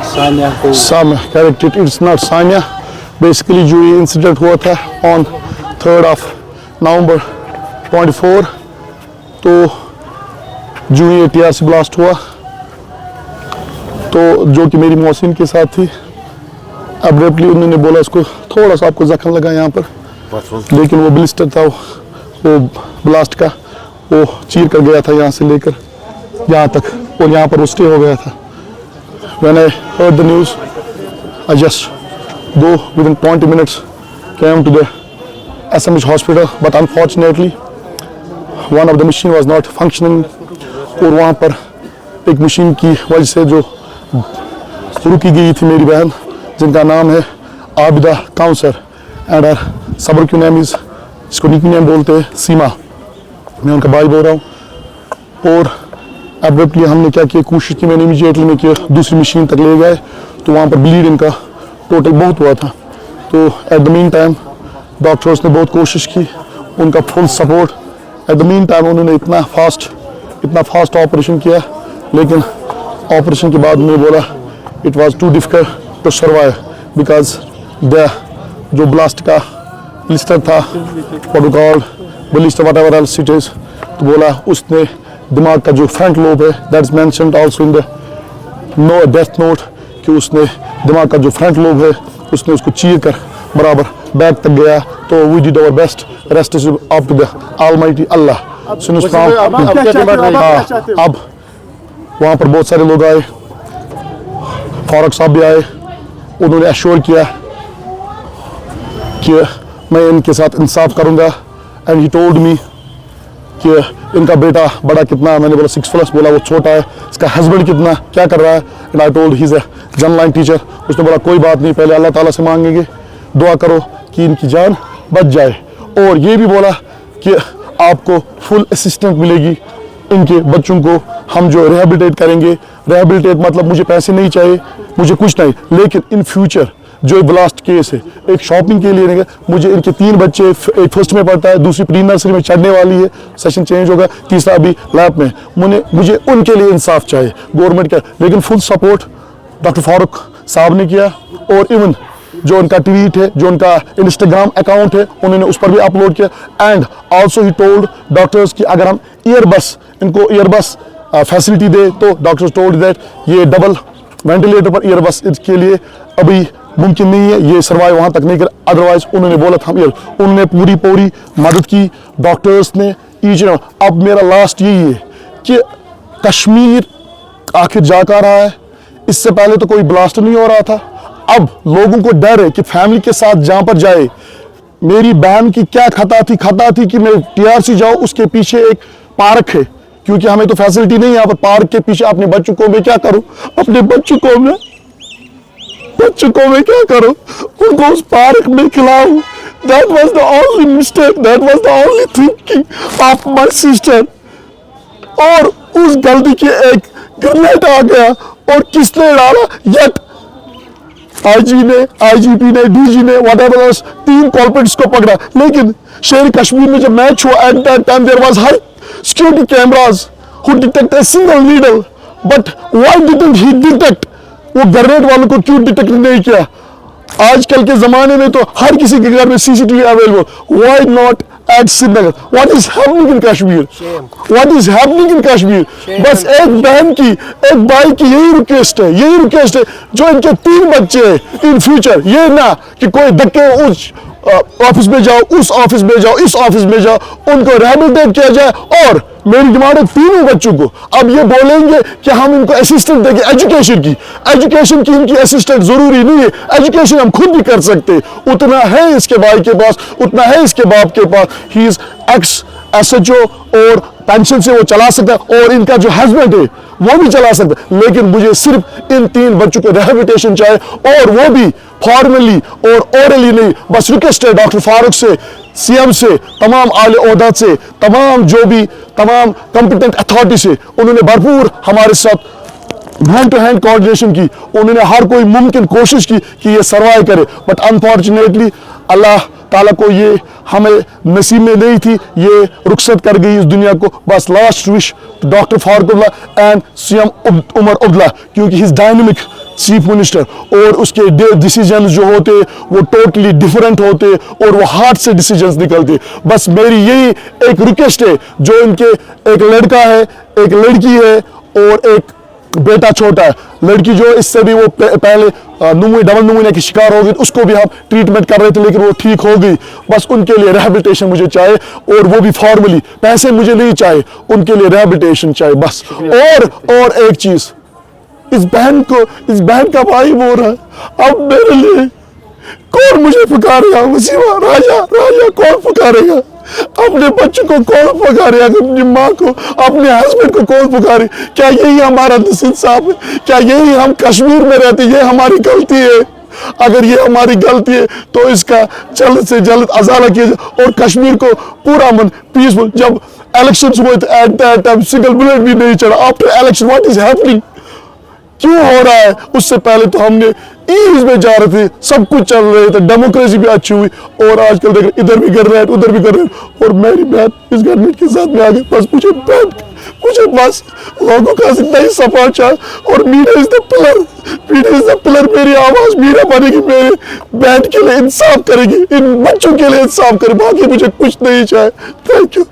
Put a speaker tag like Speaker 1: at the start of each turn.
Speaker 1: Samia, correct it, it's not Samia. Basically जो ये incident हुआ था on 3rd of November 24, तो जो ये TRC ब्लास्ट हुआ, तो जो कि मेरी मौसिन के साथ थी, अब्रप्टली उन्होंने बोला इसको थोड़ा सा आपको जख्म लगा यहाँ पर, लेकिन वो ब्लिस्टर था, वो ब्लास्ट का वो चीर कर गया था यहाँ से लेकर यहाँ तक, और यहाँ पर वो स्टे हो गया था. When I heard the news, I just go within 20 minutes came to the SMH hospital, but unfortunately one of the machine was not functioning, और वहाँ पर एक मशीन की वजह से जो रुकी गई थी मेरी बहन, जिनका नाम है आबिदा काउंसर, एंड हर सबर क्यों नेम इज, इसको निकी नेम बोलते हैं, सीमा. मैं उनका भाई बोल रहा हूँ. और एब्रप्टली हमने क्या किया, कोशिश की मैंने इमीडिएटली में किया, दूसरी मशीन तक ले गए, तो वहाँ पर ब्लीड इनका टोटल बहुत हुआ था. तो at the mean time doctors ने बहुत कोशिश की, उनका full support. At the mean time उन्होंने इतना फास्ट ऑपरेशन किया, लेकिन ऑपरेशन के बाद उन्होंने बोला it was too difficult to survive because the जो ब्लास्ट का ब्लिस्टर था, what we called blister whatever else it is, तो बोला उसने दिमाग का जो फ्रंट लोब है, that is mentioned also in the no death note, कि उसने दिमाग का जो फ्रंट लोब है उसने उसको चीर कर बराबर बैक तक गया. तो we did our best, rest is up to the almighty Allah. अब वहाँ पर बहुत सारे लोग आए, फारूक साहब भी आए, उन्होंने एश्योर किया कि मैं इनके साथ इंसाफ करूँगा. एंड ही टोल्ड मी कि इनका बेटा बड़ा कितना, मैंने बोला 6+, बोला वो छोटा है, इसका हस्बैंड कितना क्या कर रहा है, and I told he is a general line teacher. उसने बोला कोई बात नहीं, पहले अल्लाह ताला से मांगेंगे, दुआ करो कि इनकी जान बच जाए. और ये भी बोला कि आपको फुल असिस्टेंट मिलेगी, इनके बच्चों को हम जो रिहेबिलिटेट करेंगे. रिहेबिलिटेट मतलब मुझे पैसे नहीं चाहिए, मुझे कुछ नहीं, लेकिन इन फ्यूचर जो ब्लास्ट केस है, एक शॉपिंग के लिए नहीं, मुझे इनके 3 बच्चे, एक फर्स्ट में पढ़ता है, दूसरी प्री नर्सरी में चढ़ने वाली है, सेशन चेंज होगा, तीसरा अभी लैब में. मुझे उनके लिए इंसाफ चाहिए गवर्नमेंट का. लेकिन फुल सपोर्ट डॉक्टर फारूक साहब ने किया, और इवन जो उनका ट्वीट है, जो उनका इंस्टाग्राम अकाउंट है, उन्होंने उस पर भी अपलोड किया. And also he told doctors कि अगर हम इनको ईयरबस फैसिलिटी दे, तो डॉक्टर्स टोल्ड दैट ये डबल वेंटिलेटर पर ईयरबस इसके लिए अभी मुमकिन नहीं है, ये सर्वाइव वहाँ तक नहीं कर, अदरवाइज उन्होंने बोला था उन्होंने पूरी मदद की डॉक्टर्स ने. अब मेरा लास्ट यही है कि कश्मीर आखिर जा कर रहा है. इससे पहले तो कोई ब्लास्ट नहीं हो रहा था, अब लोगों को डर है कि फैमिली के साथ जहाँ पर जाए. मेरी बहन की क्या खता थी कि मैं TRC जाऊँ, उसके पीछे एक पार्क है, क्योंकि हमें तो फैसिलिटी नहीं है यहाँ पर. पार्क के पीछे अपने बच्चों को मैं क्या करूँ, अपने बच्चों को मैं क्या करूँ, उनको उस पार्क में खिलाऊं. That was the only mistake, that was the only thinking of my sister. और उस गलती की एक ग्रेनेड आ गया, और किसने डाला, yet IGP ने DG ने whatever 3 कॉर्पोरेट्स को पकड़ा. लेकिन शेर कश्मीर में जब मैच हुआ, at that time there was high security cameras who detect a single needle, but why didn't he detect, वो ग्रेनेड वालों को क्यों डिटेक्ट नहीं किया? आजकल के जमाने में तो हर किसी के घर में CCTV available. Why not at Srinagar? What is happening in Kashmir? What is happening in Kashmir? बस एक बहन की, एक भाई की यही रिक्वेस्ट है, जो इनके 3 बच्चे हैं, इन फ्यूचर ये ना कि कोई धक्के उस ऑफिस में जाओ, उस ऑफिस में जाओ, इस ऑफिस में जाओ, उनको रिहेबिलिटेट किया जाए. और मेरी डिमांड है 3 बच्चों को. अब ये बोलेंगे कि हम इनको असिस्टेंट देंगे एजुकेशन की इनकी असिस्टेंट जरूरी नहीं है, एजुकेशन हम खुद भी कर सकते. उतना है इसके भाई के पास, उतना है इसके बाप के पास. ही इज एक्स SHO और पेंशन से वो चला सकता है, और इनका जो हस्बैंड है वो भी चला सकता है. लेकिन मुझे सिर्फ इन 3 बच्चों को रिहेबिलिटेशन चाहिए, और वो भी फॉर्मली और ओरली नहीं. बस रिक्वेस्ट है डॉक्टर फारूक से, CM से, तमाम आले ओहदा से, तमाम कॉम्पिटेंट अथॉरिटी से, उन्होंने भरपूर हमारे साथ हैंड टू हैंड कोऑर्डिनेशन की. उन्होंने हर कोई मुमकिन कोशिश की कि ये सर्वाइव करे, बट अनफॉर्चुनेटली अल्लाह ताला को ये हमें नसीब में नहीं थी, ये रुखसत कर गई इस दुनिया को. बस last wish doctor Farooq and CM Omar Abdullah, क्योंकि हिज डायनेमिक चीफ मिनिस्टर, और उसके डिसीजन जो होते वो टोटली डिफरेंट होते और वो हार्ट से डिसीजंस निकलते। बस मेरी यही एक रिक्वेस्ट है, जो इनके एक लड़का है, एक लड़की है और एक बेटा छोटा है। लड़की जो इससे भी वो पहले डबल नुमोनिया की शिकार हो गई, उसको भी हम ट्रीटमेंट कर रहे थे लेकिन वो ठीक हो गई। बस उनके लिए रिहैबिलिटेशन मुझे चाहिए, और वो भी फॉर्मली, पैसे मुझे नहीं चाहिए, उनके लिए रिहैबिलिटेशन चाहिए बस। और एक चीज, इस बहन का भाई बोल रहा है, अब मेरे लिए कौन मुझे पुकारेगा? वसीमा, राजा कौन पुकारेगा? अपने बच्चों को कौन पुकारेगा? अपनी माँ को, अपने हस्बैंड को कौन पुकारे? क्या यही हमारा इंसाफ है? क्या यही हम कश्मीर में रहते, ये हमारी गलती है? अगर ये हमारी गलती है तो इसका जल्द से जल्द अजाला किया जाए, और कश्मीर को पूरा मन पीसफुल। जब इलेक्शन हुए थे at that time single bullet भी नहीं चढ़ा। After election what is happening? क्यों हो रहा है? उससे पहले तो हमने ईज में जा रहे थे, सब कुछ चल रहे थे, डेमोक्रेसी भी अच्छी हुई, और आजकल देख इधर भी कर रहे हैं, उधर भी कर रहे हैं, और मेरी बहन इस गवर्नमेंट के साथ में आ गई। बस मुझे बस लोगों का जितना ही सपोर्ट चाहिए, और मीडिया इज द पिलर, मेरी आवाज मीडिया बनेगी, मेरे बहन के लिए इंसाफ करेगी, इन बच्चों के लिए इंसाफ करे, बाकी मुझे कुछ नहीं चाहिए। Thank you.